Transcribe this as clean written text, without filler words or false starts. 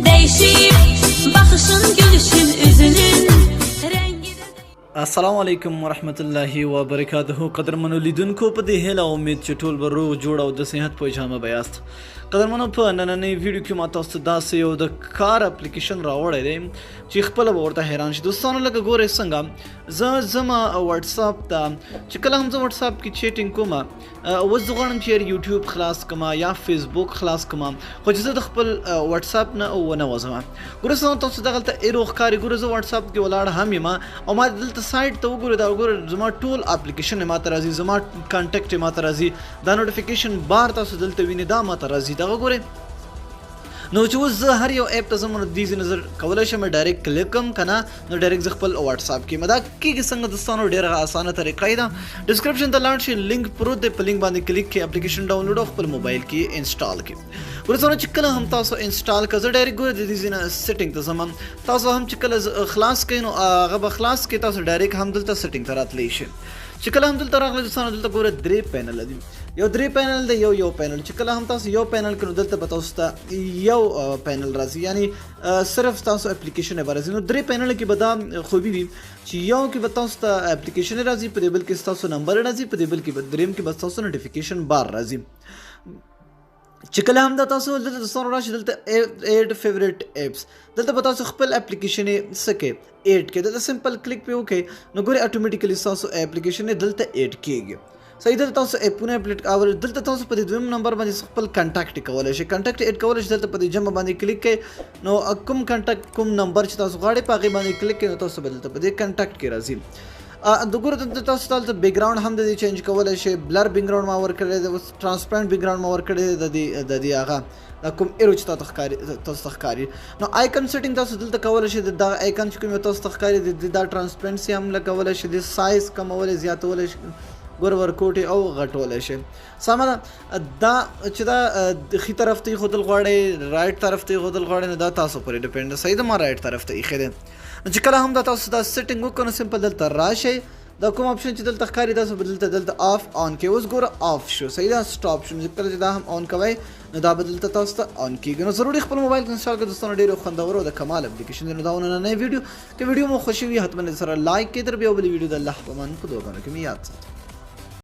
Değişip bakışın gülüşün üzünün rengi de السلام علیکم ورحمت الله وبرکاته. قدرمنو لیدونکو په دې هیله امید چې ټول به روغ جوړ او د صحت په جامه به یاست. قدرمنو په نننۍ ویډیو کې ما تاسو ته داسې یو د کار اپلیکیشن راوړی دی چې خپله به ورته حیران شي. دوستانو لکه ګورئ څنګه زه ځمه وټساپ ته، چې کله هم زه وټساپ کې چیټینګ کوم اوس زه غواړم چې یوټیوب خلاص کړم یا فیسبوک خلاص کړم، خو چې زه د خپل وټساپ نه ونه وځم. ګورئ تاسو دغلته ایرو ښکاري. ګورئ زه وټساپ کې ولاړ هم یم او ما دلته سایډ ته وګورئ، دا وګورئ زما ټول اپلیکیشن ما ته راځي، زما کانټیکټ ما ته راځي، دا نوټیفیکیشن بار تاسو دلته وینئ دا ما ته راځي. دغه ګورئ نو چې اوس زه هر یو اپ ته ځم نو دې نظر کولی شم ډایرکټ کلیک کړم که نه نو ډایرکټ زه خپل وټساپ کې دا کېږي څنګه دوستانو. ډېره اسانه طریقه یې ده. ډسکرپشن ته لاړ شئ، لینک پروت دی، په لینک باندې کلیک کړئ، اپلیکیشن ډاونلوډ او خپل موبایل کې انسټال کړئ. ورسره چې کله هم تاسو انسټال کړئ زه ډایرکټ ګورئ د دې ځای نه سیټینګ ته ځم. تاسو هم چې کله خلاص کړئ نو هغه به خلاص کړئ، تاسو ډایرکټ هم دلته سیټینګ ته راتلی شئ. چې کله هم دلته راغلی دوستانو دلته ګوره درې پینل دي، یو درې پینل دی یو پینل. چې کله هم تاسو یو پینل کړئ نو دلته به تاسو ته یو پینل راځي، یعنی صرف تاسو اپلیکیشن به راځي. نو درې پینل کې به دا خوبي وي چې یو کې به تاسو ته اپلیکیشن راځي، په دې بل کې ستاسو نمبر راځي، په دې بل کې به دریم کې به ستاسو نوټیفیکیشن بار راځي. چې کله هم دا تاسو دلته دوستانو راشي دلته ایډ فیوریټ ایپس، دلته به تاسو خپل اپلیکیشن یې څه کوئ ایډ کړئ. دلته سمپل کلیک پې وکړئ نو ګورئ اټومیټیکلی ستاسو اپلیکیشن یې دلته ایډ کېږي. صحیح ده. تاسو اپونه اپلیټ کول دلته تاسو په دې دویم نمبر باندې خپل کنټاکټ کولی شئ، کنټاکټ ایډ کولی شئ. دلته په دې جمع باندې کلیک کړئ نو کوم کنټاکټ کوم نمبر چې تاسو غواړئ په هغې باندې کلیک کړئ نو تاسو به دلته په دې کنټاکټ کې راځي. د ګورو تاسو دلته بیک گراوند هم د دې چینج کولی شئ. بلر بیک گراوند ما ورکړی دی، ټرانسپرنټ بیک گراوند ما ورکړی دی د دې هغه دا کوم ایرو چې تاسو ته ښکاري. نو آیکن سیټینګ تاسو دلته کولی شئ، دا آیکن چې کوم تاسو ته ښکاري دا ټرانسپرنسي هم لګولی شئ، د سایز کمولی زیاتولی شئ، ګور ورکوټي او غټولی شي. سمه ده. دا چې دا ښي طرف ته ایښودل غواړئ رایټ طرف ته ایښودل غواړئ نو دا تاسو پورې ډیپینډ ده. صحیح ده. ما رایټ طرف ته ایښی دی. نو چې کله هم دا تاسو دا سیټینګ وکړو نو سمپل دلته راشئ، دا کوم اپشن چې دلته ښکاري تاسو به دلته آف آن کوئ. اوس ګوره آف شو. صحیح ده. سټاپ شو. چې کله چې دا هم آن کوئ نو دا به دلته تاسو ته آن کېږي. نو ضروري خپل موبایل کې انسټال کړئ دوستانو. ډېر خوندور او د کمال اپلیکیشن دی. نو دا نننۍ ویډیو که ویډیو مو خوښي وي حتما سره لایک کړئ. تر بیا بلې ویډیو د الله په امان په دعاګانو کې مې یاد ساتئ.